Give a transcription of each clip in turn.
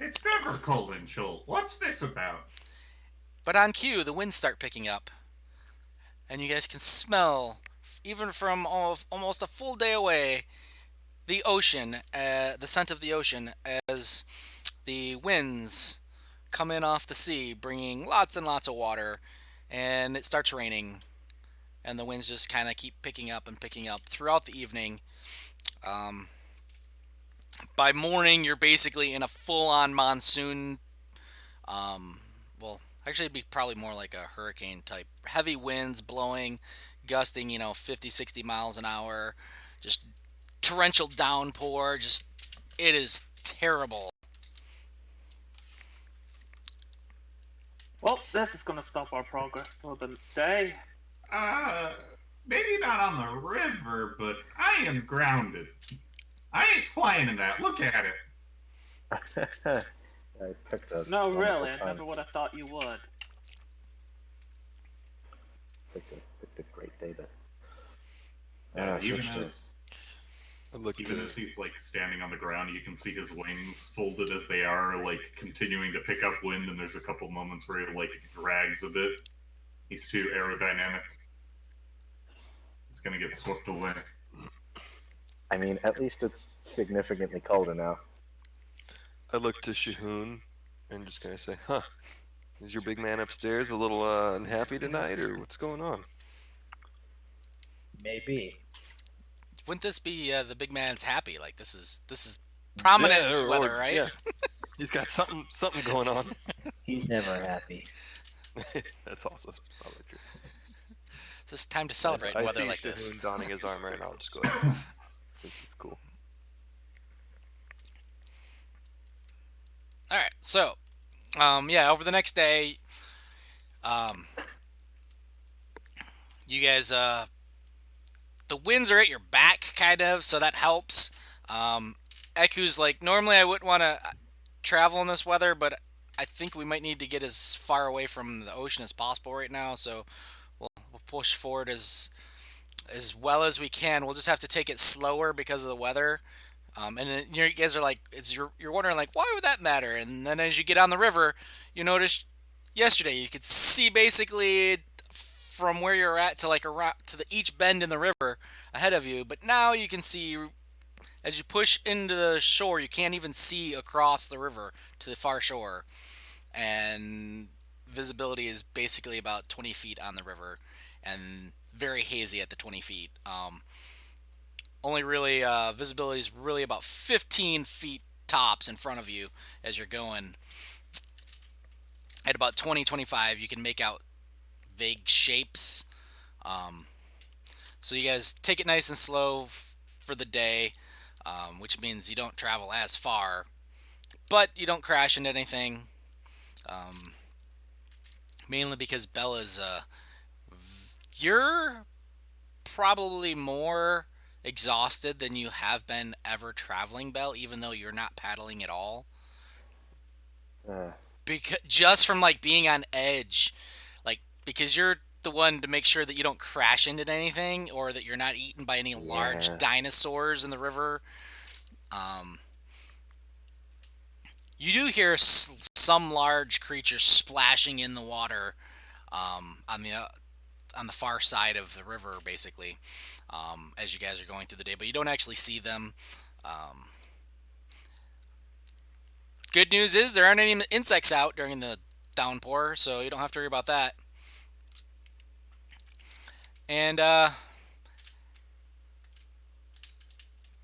It's never cold in Chult. What's this about? But on cue, the winds start picking up, and you guys can smell, even from almost a full day away, the ocean, the scent of the ocean, as the winds come in off the sea, bringing lots and lots of water, and it starts raining, and the winds just kind of keep picking up and picking up throughout the evening. Um, by morning, you're basically in a full-on monsoon. Um, well, actually, it'd be probably more like a hurricane type. Heavy winds blowing, gusting, 50, 60 miles an hour. Just torrential downpour. Just, it is terrible. Well, this is gonna stop our progress for the day. Uh, maybe not on the river, but I am grounded. I ain't flying in that. Look at it. I picked a No, wonderful really, I time. never would have thought you would. Picked a great day to Yeah, switch to. I looked even to. as he's like standing on the ground, you can see his wings folded as they are, like continuing to pick up wind. And there's a couple moments where he like drags a bit. He's too aerodynamic. He's gonna get swept away. I mean, at least it's significantly colder now. I looked to Shahoon and just gonna say, "Huh, is your big man upstairs a little unhappy tonight, or what's going on?" Maybe. Wouldn't this be the big man's happy? Like this is prominent Yeah, weather, right? yeah, he's got something going on. He's never happy. That's also probably true. It's just time to celebrate I weather see like this. Shahoon donning his armor, and I'll just go ahead since it's cool. All right, so yeah, over the next day, um, you guys, the winds are at your back, kind of, so that helps. Eku's like, normally I wouldn't want to travel in this weather, but I think we might need to get as far away from the ocean as possible right now. So we'll push forward as well as we can. We'll just have to take it slower because of the weather. And then you guys are like, you're wondering like, why would that matter? And then as you get on the river, you notice yesterday you could see basically from where you're at to like around to the each bend in the river ahead of you. But now you can see as you push into the shore, you can't even see across the river to the far shore, and visibility is basically about 20 feet on the river, and very hazy at the 20 feet. Only really visibility is really about 15 feet tops in front of you as you're going. At about 20, 25, you can make out vague shapes. Um, so you guys take it nice and slow for the day, which means you don't travel as far, but you don't crash into anything. Um, Mainly because Bella's, you're probably more exhausted than you have been ever traveling, Belle, even though you're not paddling at all. Uh, Because just from like being on edge, like because you're the one to make sure that you don't crash into anything or that you're not eaten by any large yeah. dinosaurs in the river. Um, you do hear some large creatures splashing in the water on the far side of the river, basically, as you guys are going through the day, but you don't actually see them. Um, Good news is there aren't any insects out during the downpour, so you don't have to worry about that. And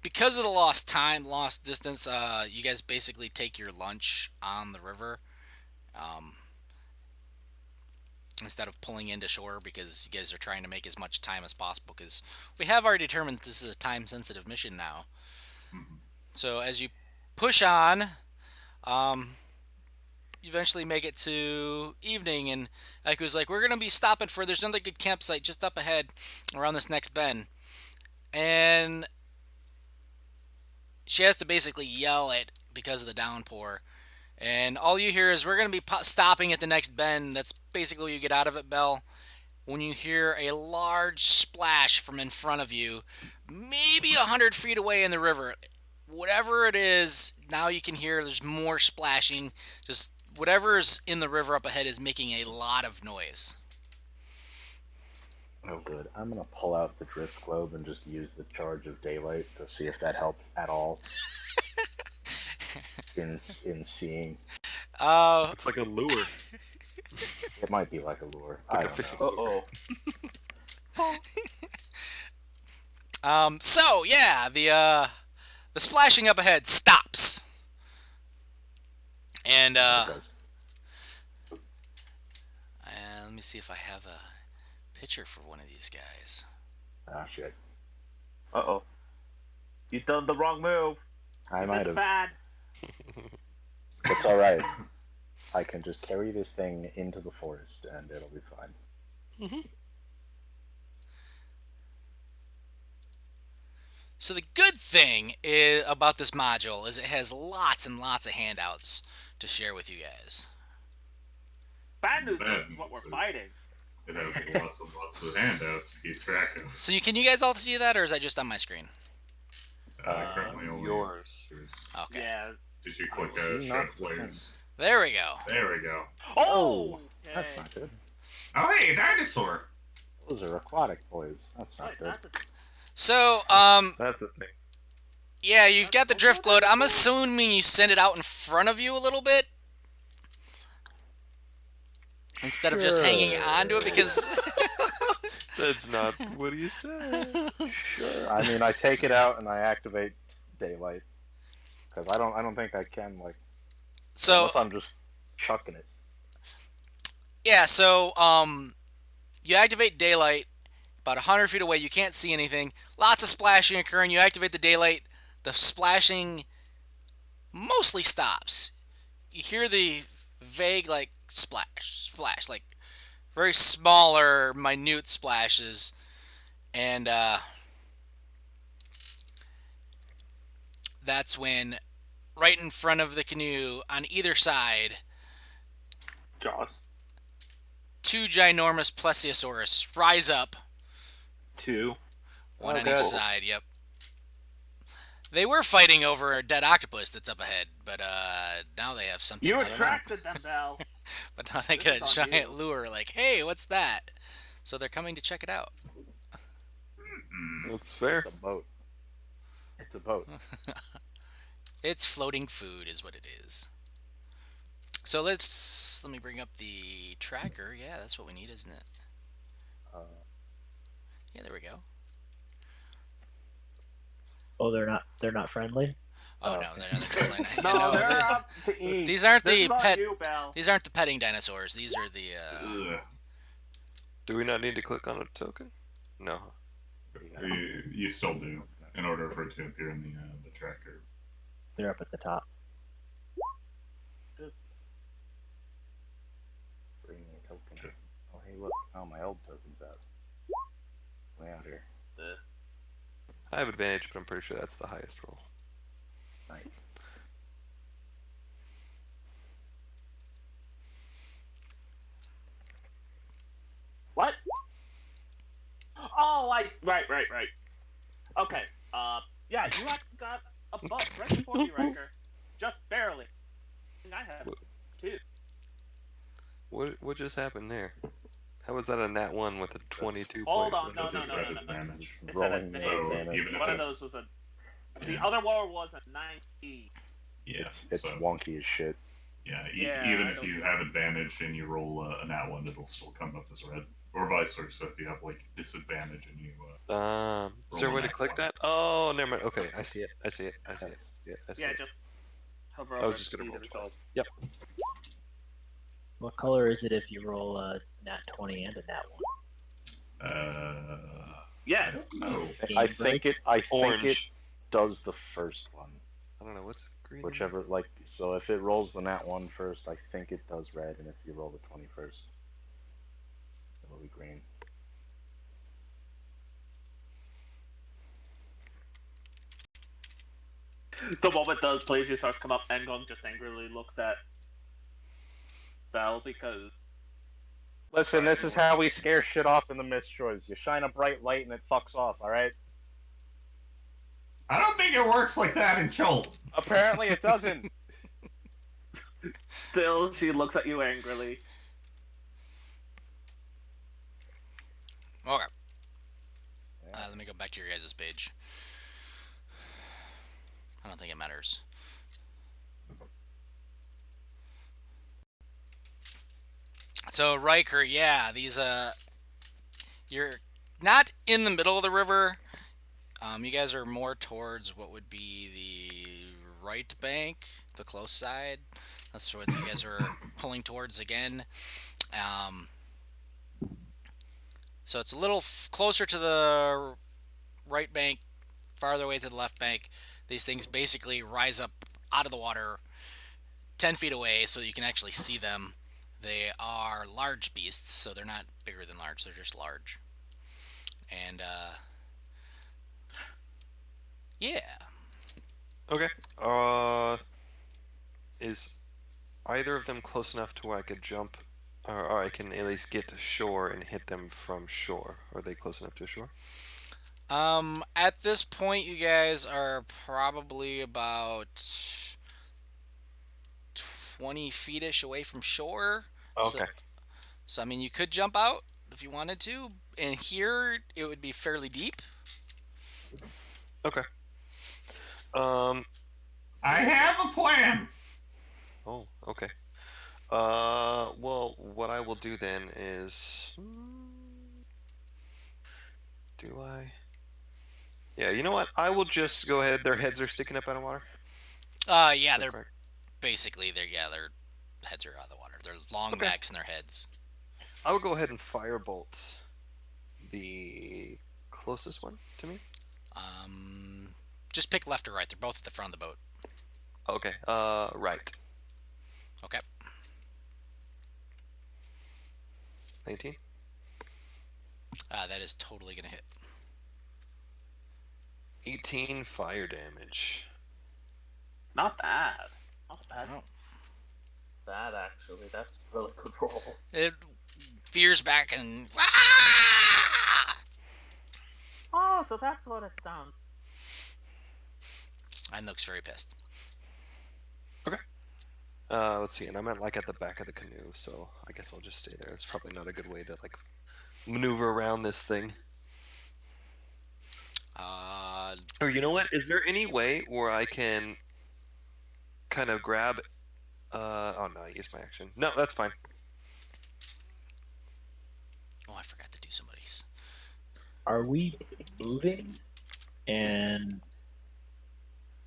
because of the lost time, lost distance, you guys basically take your lunch on the river um, instead of pulling into shore because you guys are trying to make as much time as possible because we have already determined this is a time sensitive mission now. Mhm. So as you push on, um, you eventually make it to evening, and like it was like, we're gonna be stopping for. There's another good campsite just up ahead, around this next bend, and she has to basically yell it because of the downpour. And all you hear is, we're gonna be stopping at the next bend. That's basically what you get out of it, Belle. When you hear a large splash from in front of you, maybe 100 feet away in the river, whatever it is, now you can hear there's more splashing. Just whatever's in the river up ahead is making a lot of noise. Oh, good. I'm gonna pull out the drift globe and just use the charge of daylight to see if that helps at all in seeing. It's like a lure. It might be like a lure. Like I a don't fishing know. lure. So yeah, the splashing up ahead stops, and It does. let me see if I have a picture for one of these guys. Ah, shit. Uh-oh. You done the wrong move. I You might did have. bad. It's all right. I can just carry this thing into the forest, and it'll be fine. So the good thing about this module is it has lots and lots of handouts to share with you guys. Bad news Bad is what we're news is- fighting. It has lots and lots of handouts to keep track of. So can you guys all see that, or is that just on my screen? Currently only yours. Okay. Yeah. Did you click See, shred not the players? There we go. There we go. Oh! That's okay. not good. Oh, hey, dinosaur! Those are aquatic boys. That's not Wait, good. that's a... So That's a thing. yeah, you've got the drift globe. I'm assuming you send it out in front of you a little bit instead of just hanging onto it, because That's not what he said. Sure. I mean, I take it out and I activate daylight because I don't think I can so unless I'm just chucking it. yeah, so you activate daylight about 100 feet away. You can't see anything. Lots of splashing occurring. You activate the daylight. The splashing mostly stops. You hear the vague like splash, like very smaller, minute splashes, and that's when, right in front of the canoe, on either side, Jaws. two ginormous plesiosaurus rise up. Two. One Oh, on each God. side, yep. They were fighting over a dead octopus that's up ahead, but now they have something You to attracted them, Bell. But now they This get a is on giant you. lure like, hey, what's that? So they're coming to check it out. That's fair. It's a boat. It's a boat. It's floating food is what it is. So let me bring up the tracker. Yeah, that's what we need, isn't it? Yeah, there we go. Oh, they're not friendly. Oh no, okay. they're totally not. No, No, they're up to eat. these aren't This the is on pet. you, Bell. These aren't the petting dinosaurs. These are the. Ugh. Do we not need to click on a token? No. You still do, in order for it to appear in the tracker. They're up at the top. Bring me a token. Oh, hey, look. Oh, my old token's out. Way out here. I have advantage, but I'm pretty sure that's the highest roll. Nice. What? Oh, right. Okay. Yeah, you actually got a buff right before me, Riker. Just barely. I have two. What just happened there? How was that a nat 1 with a 22 Hold point? on, no, Because no, it's no, at no, no. advantage. It's Rolling at the So advantage. even if One of it, those was a. The Yeah. other war was a 90. yeah, It's so wonky as shit. yeah, Yeah, even I if don't- you have advantage and you roll a nat one, it'll still come up as red, or vice versa. If you have like disadvantage and you Is there a way to Roll click on that? Oh, never mind. Okay, I see it. I see it. I see it. Nice. Yeah, I see Yeah, it. just hover I over was and just gonna see roll the twice. results. Yep. What color is it if you roll a nat 20 and a nat 1? I Yes. don't know. I think it Orange. does the first one. I don't know what's green. Whichever, like, so if it rolls the nat 1 first, I think it does red, and if you roll the 20 first, it'll be green. The moment the plesiosaurs come up, Engong just angrily looks at Bell because Listen, this is how we scare shit off in the Mist Shores. You shine a bright light and it fucks off, alright? I don't think it works like that in Chult. Apparently it doesn't. Still, she looks at you angrily. Okay. Yeah. Let me go back to your guys' page. I don't think it matters. So Riker, yeah, these you're not in the middle of the river. You guys are more towards what would be the right bank, the close side. That's what you guys are pulling towards again. So it's a little closer to the right bank, farther away to the left bank. These things basically rise up out of the water 10 feet away so you can actually see them. They are large beasts, so they're not bigger than large, they're just large. And, yeah. Okay. Is either of them close enough to where I could jump, or I can at least get to shore and hit them from shore? Are they close enough to shore? At this point, you guys are probably about 20 feet-ish away from shore. Okay. So, I mean, you could jump out if you wanted to. And here, it would be fairly deep. Okay. I have a plan. Oh, okay. Well, what I will do then is... Do I? Yeah, you know what? I will just go ahead. Their heads are sticking up out of water? Yeah, they're correct? basically, their heads are out of the water. They're long Okay. backs in their heads. I will go ahead and firebolt the closest one to me. Just pick left or right. They're both at the front of the boat. Okay, right. Okay. 19? That is totally going to hit. 18 fire damage. Not bad. Not bad. Oh. That actually, that's a really good roll. It veers back and... Oh, so that's what it sounds. And looks very pissed. Okay. Let's see, and I'm at the back of the canoe, so I guess I'll just stay there. It's probably not a good way to maneuver around this thing. Or you know what? Is there any way where I can kind of grab? Oh no, I used my action. No, that's fine. Oh, I forgot to do somebody's. Are we moving? And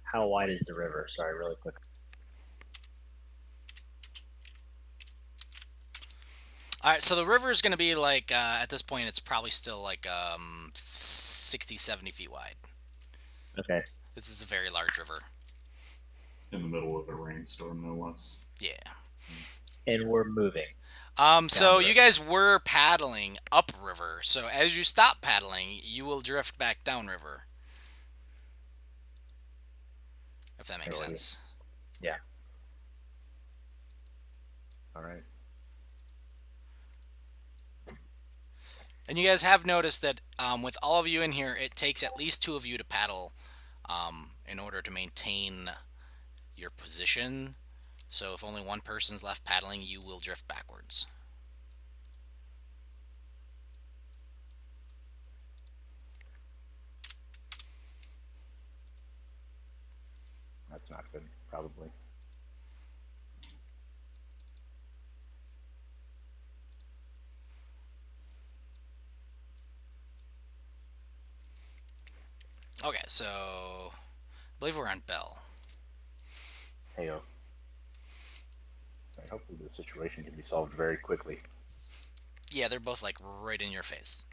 how wide is the river? Sorry, really quick. All right, so the river is going to be like, at this point, it's probably still like 60, 70 feet wide. Okay. This is a very large river. In the middle of a rainstorm, no less. Yeah. And we're moving. So you guys were paddling upriver. So as you stop paddling, you will drift back downriver. If that makes sense. Yeah. All right. And you guys have noticed that with all of you in here, it takes at least two of you to paddle in order to maintain your position. So if only one person's left paddling, you will drift backwards. That's not good, probably. Okay, so I believe we're on Bell. Heyo. Right, hopefully the situation can be solved very quickly. Yeah, they're both like right in your face.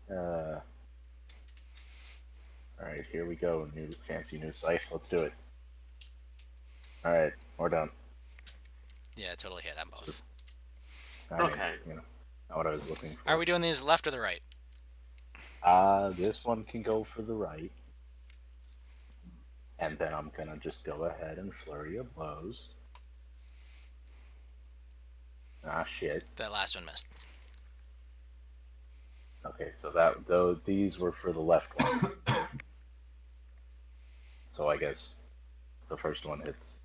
Alright, here we go. Fancy new scythe. Let's do it. Alright, we're done. Yeah, totally hit on both. Okay. Not what I was looking for. Are we doing these left or the right? This one can go for the right. And then I'm gonna just go ahead and flurry of blows. Ah, shit. That last one missed. Okay, so that though these were for the left one. So I guess the first one hits.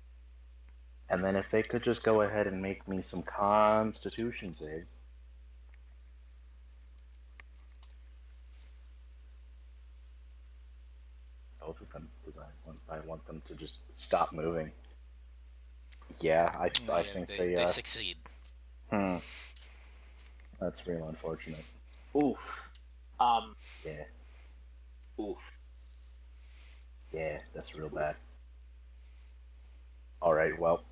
And then if they could just go ahead and make me some Constitution saves. Both of them, because I want them to just stop moving. Yeah, I Yeah, think they succeed. That's real unfortunate. Oof. Yeah, Oof. yeah, that's real bad. Alright, well.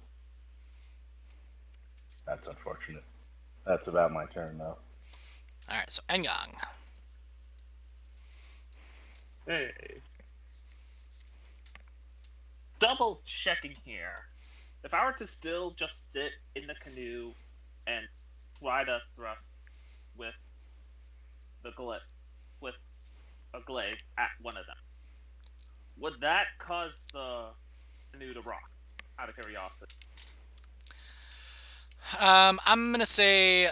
That's unfortunate. That's about my turn, though. All right, so Engong. Hey. Double checking here. If I were to still just sit in the canoe and try to thrust with with a glaive at one of them, would that cause the canoe to rock? Out of curiosity. I'm gonna say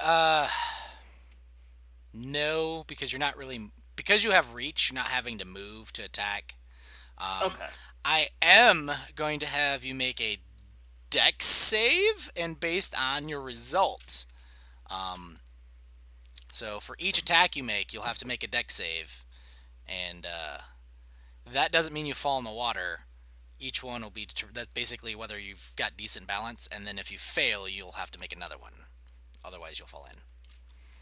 no, because you're not really, because you have reach. You're not having to move to attack. Okay. I am going to have you make a dex save, and based on your results. So for each attack you make, you'll have to make a dex save, and that doesn't mean you fall in the water. Each one will be that's basically whether you've got decent balance, and then if you fail, you'll have to make another one. Otherwise, you'll fall in.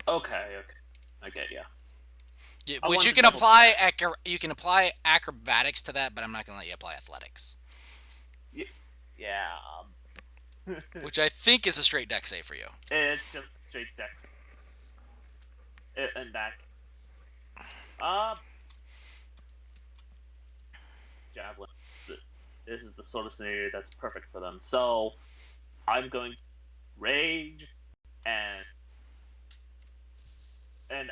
Okay. I get you. I Which wanted you to can double apply. check. You can apply acrobatics to that, but I'm not going to let you apply athletics, Yeah. which I think is a straight dex save for you. It's just straight dex. And that. Javelin. This is the sort of scenario that's perfect for them. So I'm going to rage and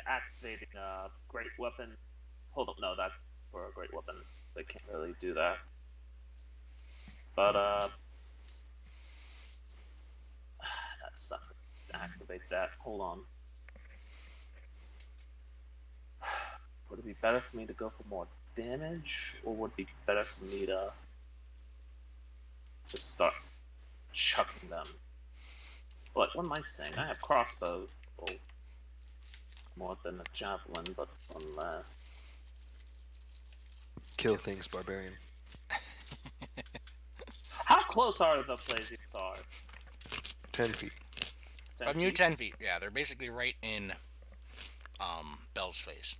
activating a great weapon. Hold up, no, that's for a great weapon. They can't really do that. But that sucks. Activate that. Hold on. Would it be better for me to go for more damage, or would it be better for me to just start chucking them? What am I saying? I have crossbows. Well, more than a javelin, but one less. Kill things, barbarian. How close are the plesiosaurs? 10 feet. From you, 10 feet. Yeah, they're basically right in Bell's face.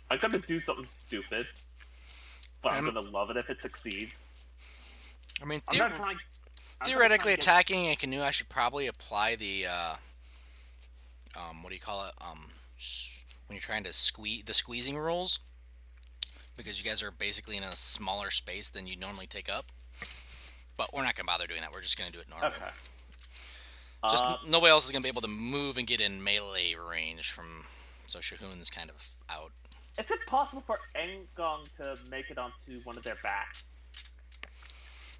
I'm gonna do something stupid, but I'm gonna love it if it succeeds. I mean, I'm gonna try. theoretically, attacking a canoe, I should probably apply the what do you call it? When you're trying to squeezing rules, because you guys are basically in a smaller space than you normally take up. But we're not gonna bother doing that. We're just gonna do it normally. Okay. Just nobody else is gonna be able to move and get in melee range from. So Shahun's kind of out. Is it possible for Engong to make it onto one of their backs?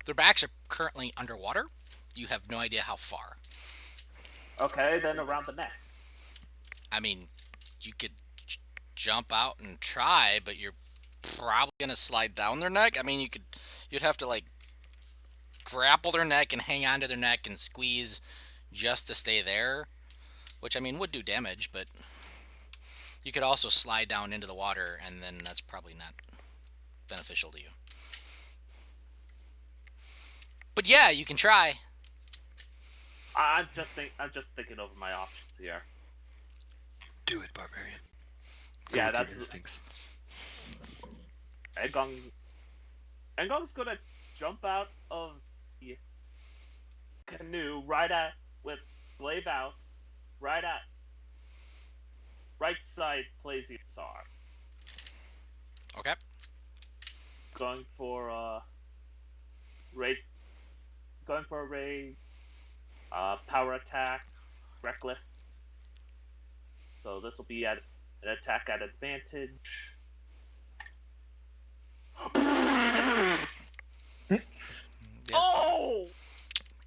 Their backs are currently underwater. You have no idea how far. Okay, then around the neck. I mean, you could jump out and try, but you're probably gonna slide down their neck. I mean, you'd have to like grapple their neck and hang onto their neck and squeeze just to stay there, which I mean would do damage, but you could also slide down into the water, and then that's probably not beneficial to you. But yeah, you can try. I'm just thinking over my options here. Do it, barbarian. Yeah, Go with that's your instincts. Engong's gonna jump out of the canoe with glaive out, right side plesiosaur. Okay. Going for a raid, power attack, reckless. So this will be at an attack at advantage.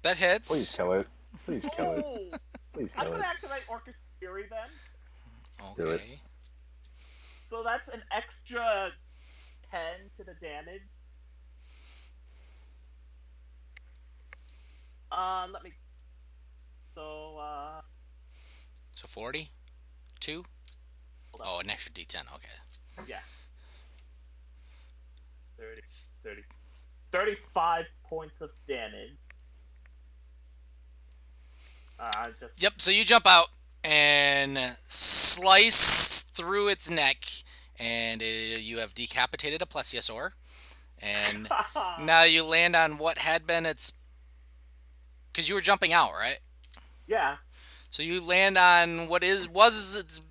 That Please hits. kill it. Please kill it. Oh! Please I'm kill gonna it. activate Orcus Fury then. Do it. Okay. So that's an extra 10 to the damage. Let me. So, So 40? 2? hold on. Oh, an extra D10. Okay. Yeah. 30. 35 points of damage. Just. Yep, so you jump out and slice through its neck, and you have decapitated a plesiosaur. And now you land on what had been its. Because you were jumping out, right? Yeah. So you land on what was its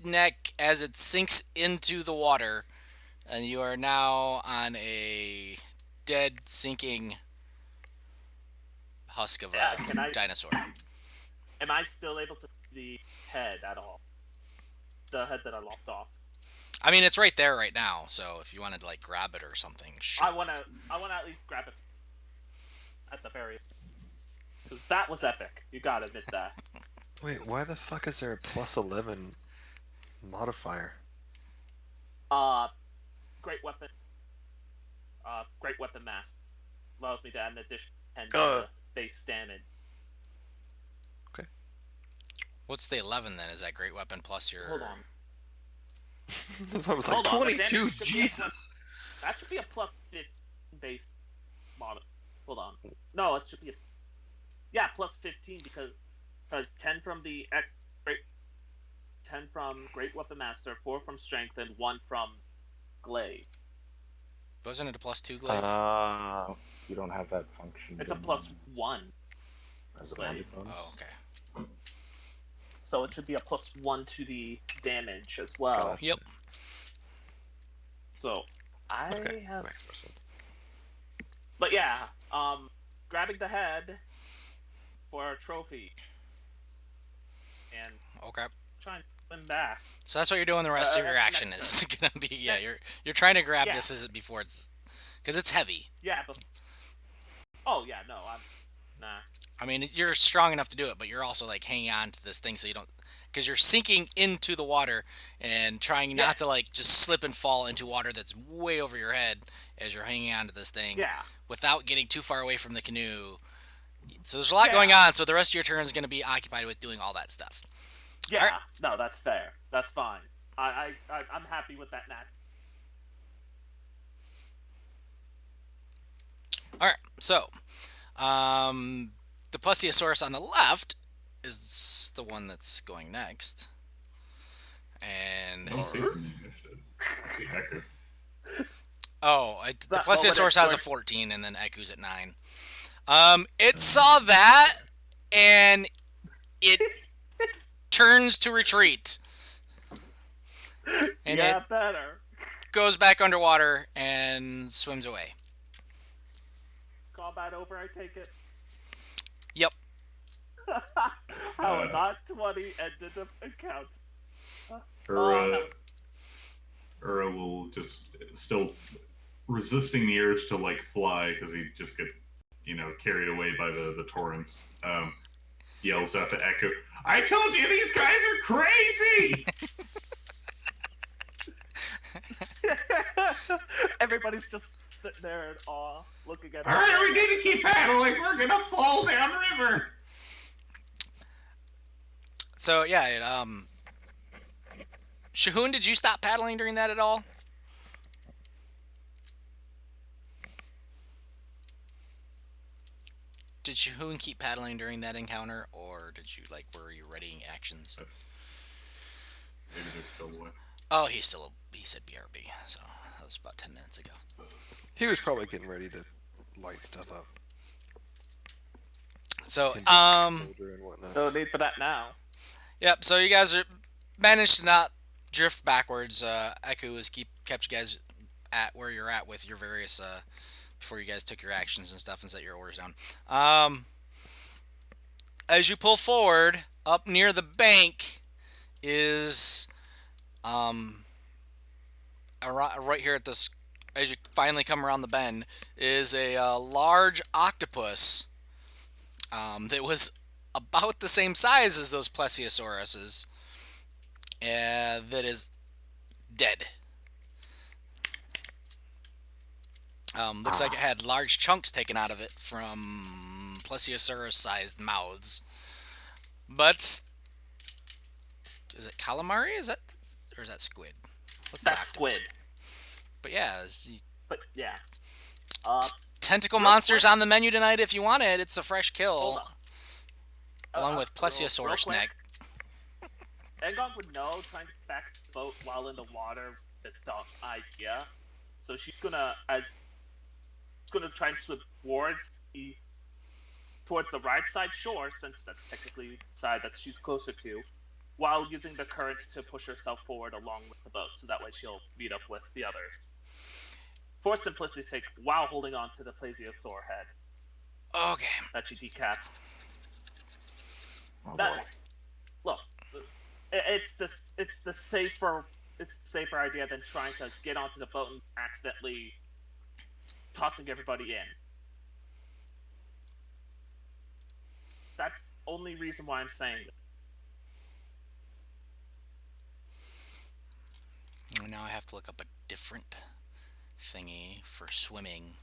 neck as it sinks into the water, and you are now on a dead, sinking husk of a dinosaur. Am I still able to see the head at all? The head that I lopped off. I mean, it's right there right now. So if you wanted to like grab it or something, sure. I wanna at least grab it at the very. Because that was epic. You gotta admit that. Wait, why the fuck is there a plus 11 modifier? Great weapon. Great weapon mass allows me to add an additional 10 to the base damage. What's the 11 then? Is that great weapon plus your? Hold on. That's what I was Hold like, on, the 22, damage should be a Jesus! That should be a plus 15 base mod. Hold on. No, it should be plus 15 because 10 from the great 10 from Great Weapon Master, 4 from Strength, and 1 from Glaive. Wasn't it a plus 2 glaive? You don't have that function. It's a plus 1. As a glaive. magic bonus. Oh, okay. So it should be a plus 1 to the damage as well. Gotcha. Yep. So I have. Makes more sense. But yeah, grabbing the head for a trophy and Okay. trying to swim back. So that's what you're doing. The rest of your action is gonna be you're trying to grab this before it's because it's heavy. Yeah. Oh yeah, no, I'm nah. I mean, you're strong enough to do it, but you're also like hanging on to this thing so you don't, because you're sinking into the water and trying not to like just slip and fall into water that's way over your head as you're hanging on to this thing. Yeah. Without getting too far away from the canoe. So there's a lot going on. So the rest of your turn is going to be occupied with doing all that stuff. Yeah. Right. No, that's fair. That's fine. I'm happy with that match. All right. So, the plesiosaurus on the left is the one that's going next. And I don't see it in the initiative. I see Echo. the plesiosaurus has a 14, and then Eku's at 9. It saw that, and it turns to retreat. And it better. goes back underwater and swims away. Combat over, I take it. Yep. How not 20 ended the account. Ura will just still resisting the urge to like fly because he just get carried away by the torrents. Yells out to Echo, "I told you these guys are crazy!" Everybody's just sitting there in awe, looking at. All right, we need to keep paddling. We're gonna fall down river. So yeah, Shahoon, did you stop paddling during that at all? Did Shahoon keep paddling during that encounter, or did you were you readying actions? Maybe they're still away. Oh, he said BRB, so that was about 10 minutes ago. He was probably getting ready to light stuff up. So, Soldier and whatnot. No need for that now. Yep, so you guys managed to not drift backwards. Echo has kept you guys at where you're at with your various, before you guys took your actions and stuff and set your orders down. As you pull forward, up near the bank is, right here at this, as you finally come around the bend, is a large octopus that was about the same size as those plesiosauruses, that is dead. Looks like it had large chunks taken out of it from plesiosaurus-sized mouths. But is it calamari? Or is that squid? What's the That's octopus? squid. But yeah, But yeah. tentacle real monsters quick- on the menu tonight. If you want it, it's a fresh kill, Hold on. along with plesiosaurus real neck. quick, Engong would know trying to back the boat while in the water is a dumb idea. So she's gonna try and swim towards the right side shore, since that's technically the side that she's closer to, while using the current to push herself forward along with the boat, so that way she'll meet up with the others. For simplicity's sake, while holding on to the plesiosaur head Okay. that she decapped. Oh That boy. look, it's the safer idea than trying to get onto the boat and accidentally tossing everybody in. That's the only reason why I'm saying this. Now I have to look up a different thingy for swimming.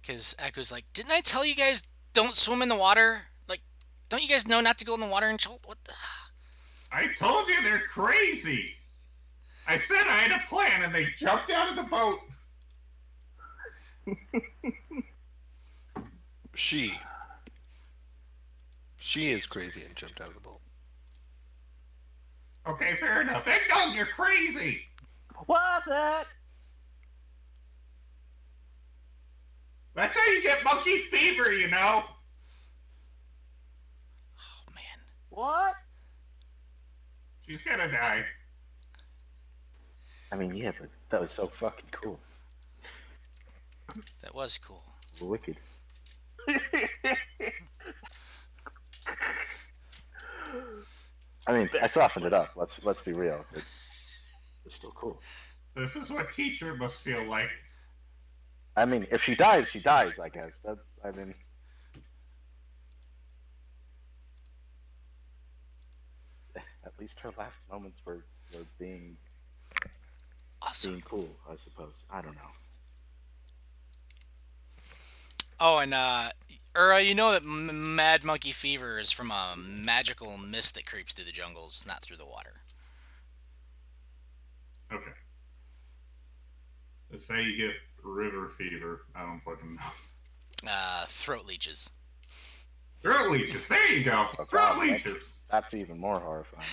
Because Echo's like, didn't I tell you guys don't swim in the water? Like, don't you guys know not to go in the water and chill? What the? I told you they're crazy. I said I had a plan, and they jumped out of the boat. She is crazy and jumped out of the boat. Okay, fair enough. Engong, you're crazy. What's that? That's how you get monkey fever, you know. Oh man. What? She's gonna die. I mean, yeah, but that was so fucking cool. That was cool. Wicked. I mean, I softened it up. Let's be real. It's still cool. This is what teacher must feel like. I mean, if she dies, she dies. I guess that's. I mean, at least her last moments were being Awesome. cool. I suppose. I don't know. Oh, and Ura, you know that Mad Monkey Fever is from a magical mist that creeps through the jungles, not through the water. Okay. Let's say you get river fever. I don't fucking know. Throat leeches. Throat leeches. There you go. Oh, Throat God, leeches. That's even more horrifying.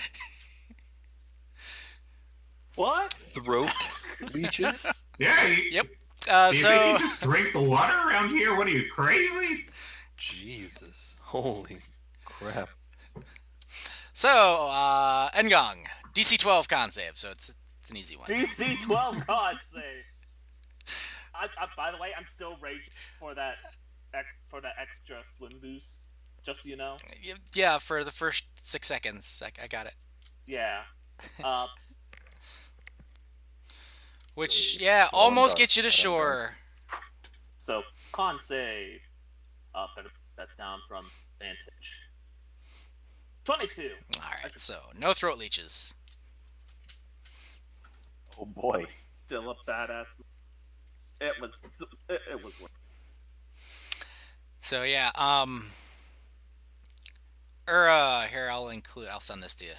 What? Throat leeches? Yeah. Yep. Do you So think you just drink the water around here? What are you, crazy? Jesus. Holy crap. Engong, DC 12 con save, so it's an easy one. DC 12 God save. By the way, I'm still raging for that extra swim boost. Just so you know. Yeah, for the first 6 seconds, I got it. Yeah. Which, Well almost done. gets you to Well done. shore. So con save. Better put that down from vantage. 22. Alright, so no throat leeches. Oh boy. Still a badass. It was worth. So yeah, here I'll send this to you.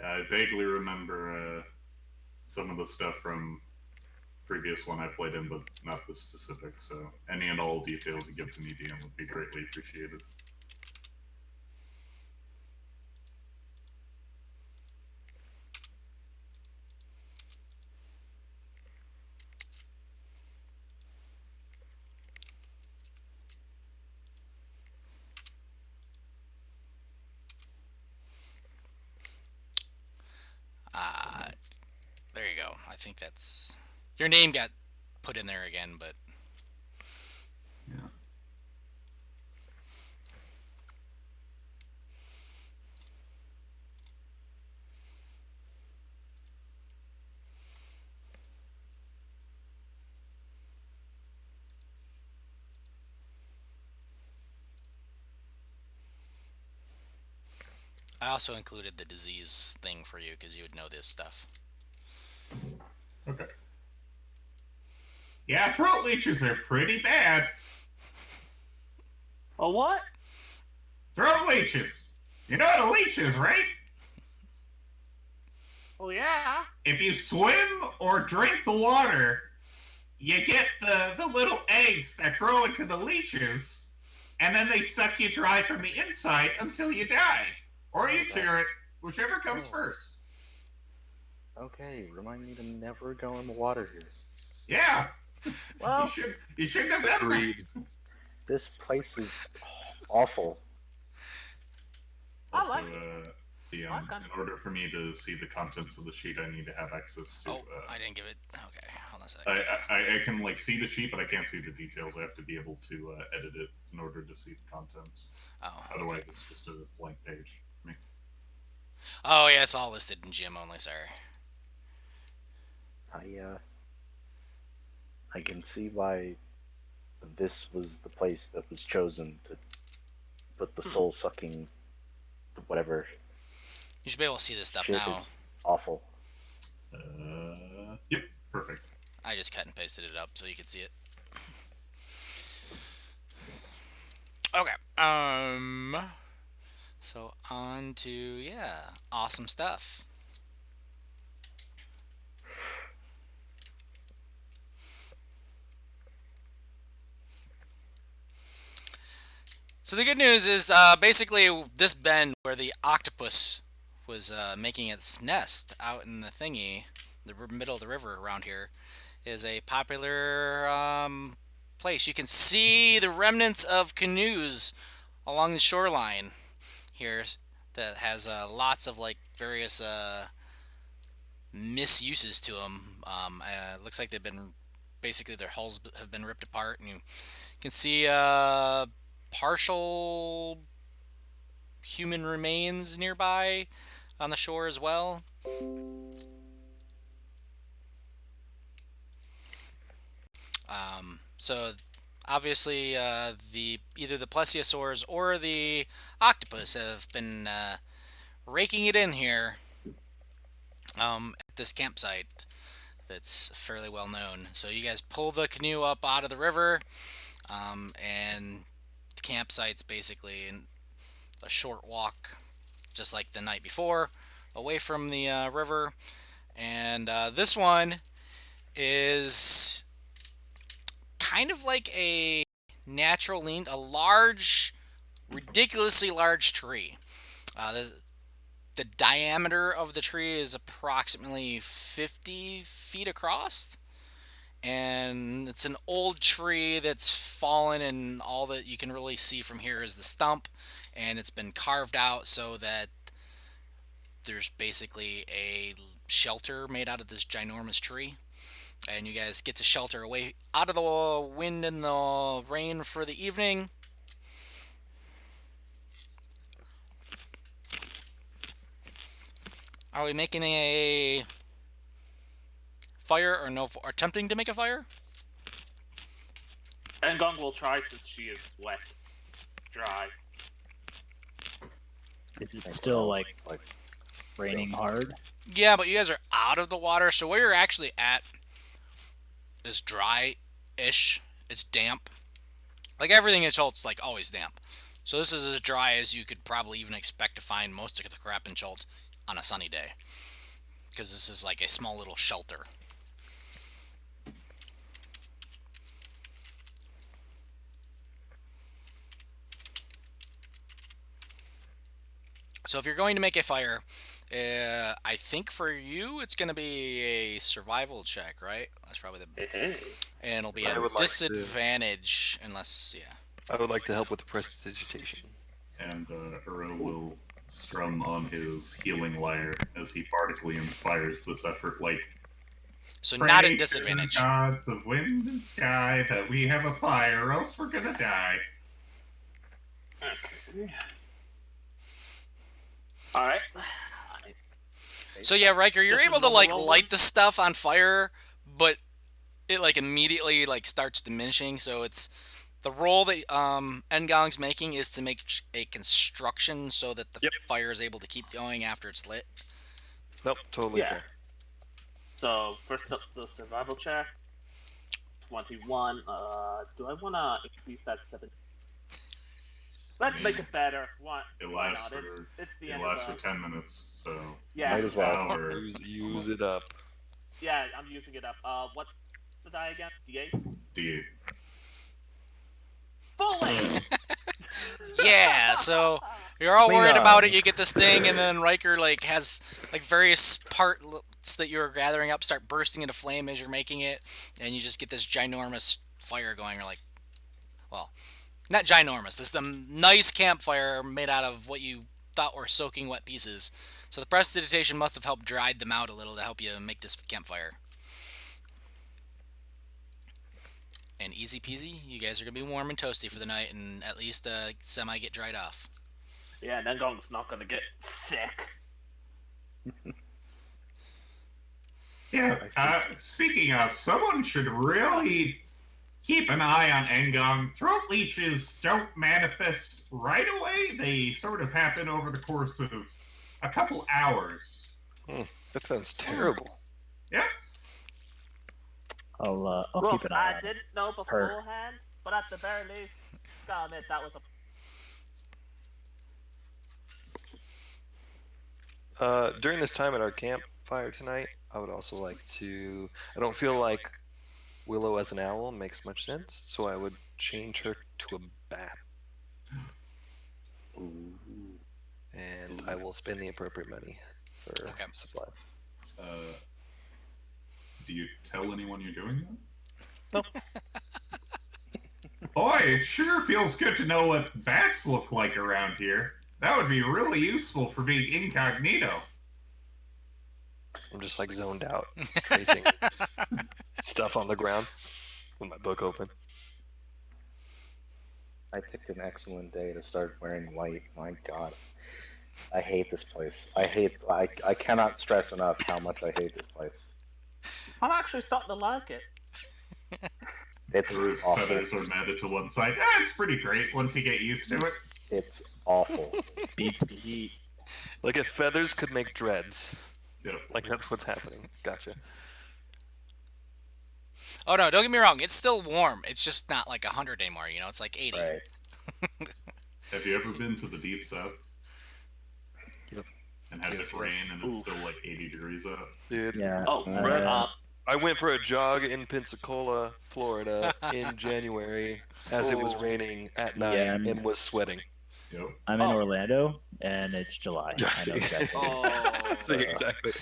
I vaguely remember some of the stuff from previous one I played in, but not the specifics. So any and all details you give to me, DM, would be greatly appreciated. There you go. I think that's your name got put in there again, but Yeah. also included the disease thing for you because you would know this stuff. Okay. Yeah, throat leeches are pretty bad. A what? Throat leeches. You know what a leech is, right? Oh yeah. If you swim or drink the water, you get the little eggs that grow into the leeches, and then they suck you dry from the inside until you die. Or you cure it, whichever comes first. Okay, remind me to never go in the water here. Yeah. Well, You should have done that. This place is awful. I like in order for me to see the contents of the sheet, I need to have access to. I didn't give it. Okay, hold on a second. I can like see the sheet, but I can't see the details. I have to be able to edit it in order to see the contents. Oh, Otherwise, okay. it's just a blank page. Oh yeah, it's all listed in GM only. Sorry. I can see why this was the place that was chosen to put the soul sucking whatever. You should be able to see this stuff shit now. is awful. Yep, perfect. I just cut and pasted it up so you can see it. Okay. So on to awesome stuff. So the good news is basically this bend where the octopus was making its nest out in the thingy, the middle of the river around here, is a popular place. You can see the remnants of canoes along the shoreline here that has lots of like various misuses to them. Looks like they've been basically their hulls have been ripped apart, and you can see partial human remains nearby on the shore as well. So obviously either the plesiosaurs or the octopus have been raking it in here at this campsite that's fairly well known. So you guys pull the canoe up out of the river, and the campsite's basically a short walk, just like the night before, away from the river. And this one is kind of like a natural lean, a large, ridiculously large tree. The diameter of the tree is approximately 50 feet across, and it's an old tree that's fallen, and all that you can really see from here is the stump, and it's been carved out so that there's basically a shelter made out of this ginormous tree, and you guys get to shelter away out of the wind and the rain for the evening. Are we making a fire or attempting to make a fire? And Gong will try since she is wet, dry. Is it still like raining hard? Yeah, but you guys are out of the water, so where you're actually at is dry-ish. It's damp. Like everything in Schultz, like always damp. So this is as dry as you could probably even expect to find most of the crap in Schultz on a sunny day, because this is like a small little shelter. So if you're going to make a fire, I think for you it's going to be a survival check, right? That's probably and it'll be a disadvantage unless I would like to help with the prestidigitation. And Uro will strum on his healing lyre as he bardically inspires this effort, like. So not a disadvantage. Gods of wind and sky, that we have a fire, or else we're gonna die. Okay. All right. So yeah, Riker, you're able to like light the stuff on fire, but it like immediately like starts diminishing. So it's The roll that Ngong's making is to make a construction so that the Yep. fire is able to keep going after it's lit. Nope, totally Yeah. fair. So first up, the survival check. 21. Do I want to increase that 7? Let's make it better. Why Why not? It's the it end lasts of for 10 minutes, so Yeah. Might as well. Hour. Use it up. Yeah, I'm using it up. What's the die again? D8? D8. Fully! Yeah, so you're all Clean worried about on. it. You get this thing, and then Riker has various parts that you're gathering up start bursting into flame as you're making it, and you just get this ginormous fire going. Or well, not ginormous. This is a nice campfire made out of what you thought were soaking wet pieces. So the prestidigitation must have helped dry them out a little to help you make this campfire. And easy peasy, you guys are going to be warm and toasty for the night and at least semi get dried off. Yeah, and then Gong's not gonna get sick. Yeah, speaking of, someone should really keep an eye on Ngong. Throat leeches don't manifest right away. They sort of happen over the course of a couple hours. That sounds terrible. Yeah. I'll Look, keep an eye I on it. didn't know beforehand, but at the very least, gotta admit that was a During this time at our campfire tonight, I would also like to. I don't feel like Willow as an owl makes much sense, so I would change her to a bat. Ooh. And I will spend the appropriate money for Okay. supplies. Do you tell anyone you're doing that? Nope. Boy, it sure feels good to know what bats look like around here. That would be really useful for being incognito. I'm just like zoned out, tracing stuff on the ground with my book open. I picked an excellent day to start wearing white. My God, I hate this place. I cannot stress enough how much I hate this place. I'm actually starting to like it. It's Bruce awful. feathers are matted to one side. It's pretty great once you get used to it. It's awful. Beats the heat. Like if feathers could make dreads. Yep. Like that's what's happening. Gotcha. Oh no, don't get me wrong. It's still warm. It's just not like 100 anymore. It's like 80. Right. Have you ever been to the deep south? Yep. And had Yes, it rain yes. and it's still like 80 degrees out? Dude. Yeah. Oh, I went for a jog in Pensacola, Florida in January as it was raining at night Yeah, and was sweating. Yep. I'm in Orlando, and it's July. Yeah, I know see. exactly. Oh. See, exactly.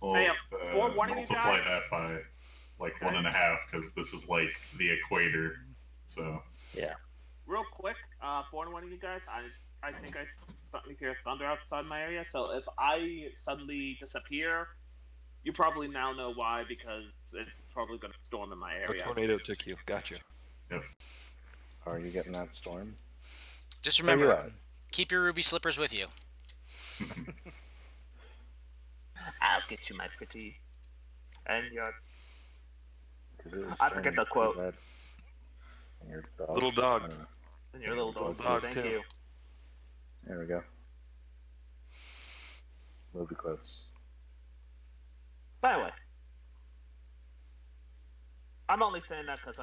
Well, Hey, forewarning you multiply guys. that by like Okay. 1.5 because this is like the equator. So Real quick, forewarning you guys, I think I suddenly hear thunder outside my area, so if I suddenly disappear, you probably now know why, because it's probably going to storm in my A area. tornado took you. Gotcha. Are you getting that storm? Just Where you remember, at? keep your ruby slippers with you. I'll get you, my pretty. And your... 'Cause it was I forget storming the quote. pretty bad. And your dog. Little dog. And your little dog. Dog, Thank too. you. There we go. Movie quotes. By the way, I'm only saying that because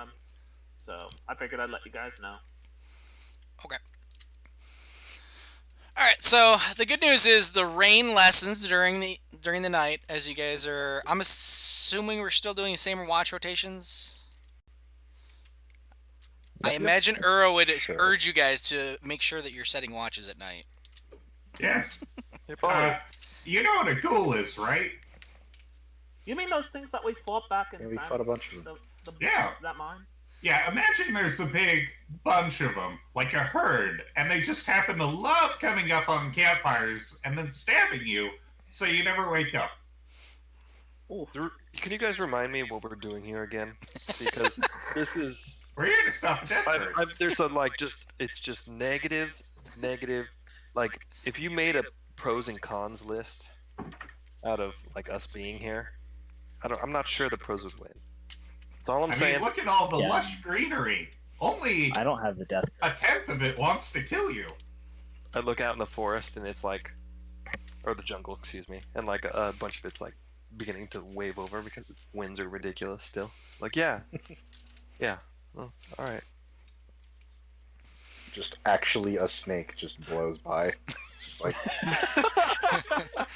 so I figured I'd let you guys know. Okay. All right. So the good news is the rain lessens during the night as you guys are. I'm assuming we're still doing the same watch rotations. I imagine Uro would Sure. urge you guys to make sure that you're setting watches at night. yes. Yep. You know what a ghoul is, right? You mean those things that we fought back in Yeah, we San- fought a bunch of them. Yeah. Is that mine? Yeah, imagine there's a big bunch of them, like a herd, and they just happen to love coming up on campfires and then stabbing you, so you never wake up. Can you guys remind me what we're doing here again? Because this is. We're here to stop a death curse. There's a it's just negative. Like if you made a pros and cons list out of like us being here, I'm not sure the pros would win. That's all I'm I saying. mean, look at all the Yeah. lush greenery. only I don't have the death. a tenth of it wants to kill you. I look out in the forest and it's like, or the jungle, excuse me, and like a bunch of it's like beginning to wave over because winds are ridiculous still. Like, yeah, yeah, well, all right. Just actually a snake just blows by. Just like,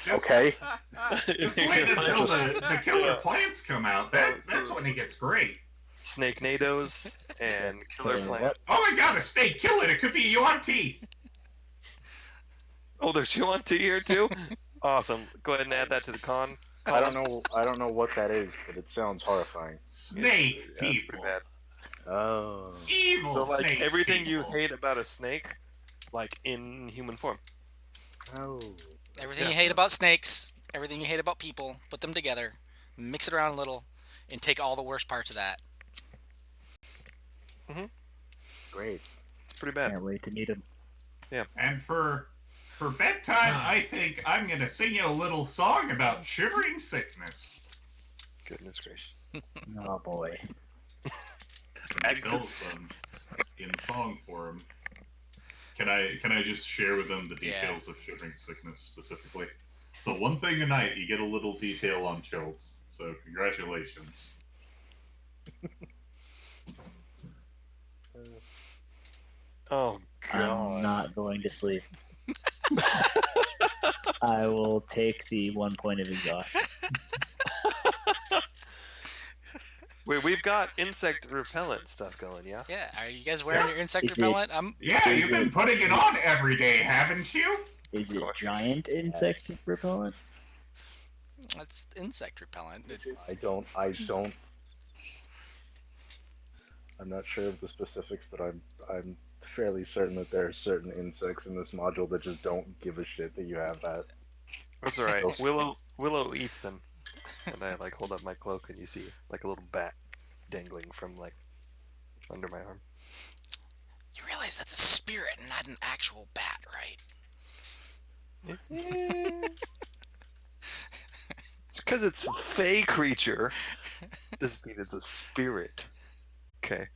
okay. Just wait until the killer plants come out. That's when it gets great. Snake nados and killer Killing what? plants. Oh my god, a snake! Kill it! It could be Yuan-Ti! Oh, there's Yuan-Ti here too. Awesome. Go ahead and add that to the con. I don't know what that is, but it sounds horrifying. Snake Yeah, it's pretty people. bad. Oh. Evil So like snake everything people. you hate about a snake, like in human form. Oh. Everything Yeah. you hate about snakes, everything you hate about people, put them together, mix it around a little, and take all the worst parts of that. Great. It's pretty bad. Can't wait to meet him. And for bedtime, I think I'm gonna sing you a little song about shivering sickness. Goodness gracious. Oh boy. I tells them in song form. Can I just share with them the details of shivering sickness specifically? So one thing a night, you get a little detail on chills. So congratulations. Oh god. I'm not going to sleep. I will take the 1 point of exhaustion. Wait, we've got insect repellent stuff going, yeah? Yeah, are you guys wearing Yeah. your insect Is it- repellent? I'm. Yeah, you've been putting it on every day, haven't you? Is it course. giant insect repellent? That's insect repellent. I don't. I'm not sure of the specifics, but I'm fairly certain that there are certain insects in this module that just don't give a shit that you have that. That's alright. Those- Willow eats them. And I like hold up my cloak and you see like a little bat dangling from like under my arm. You realize that's a spirit and not an actual bat, right? It's because it's a fey creature. Doesn't mean it's a spirit. Okay.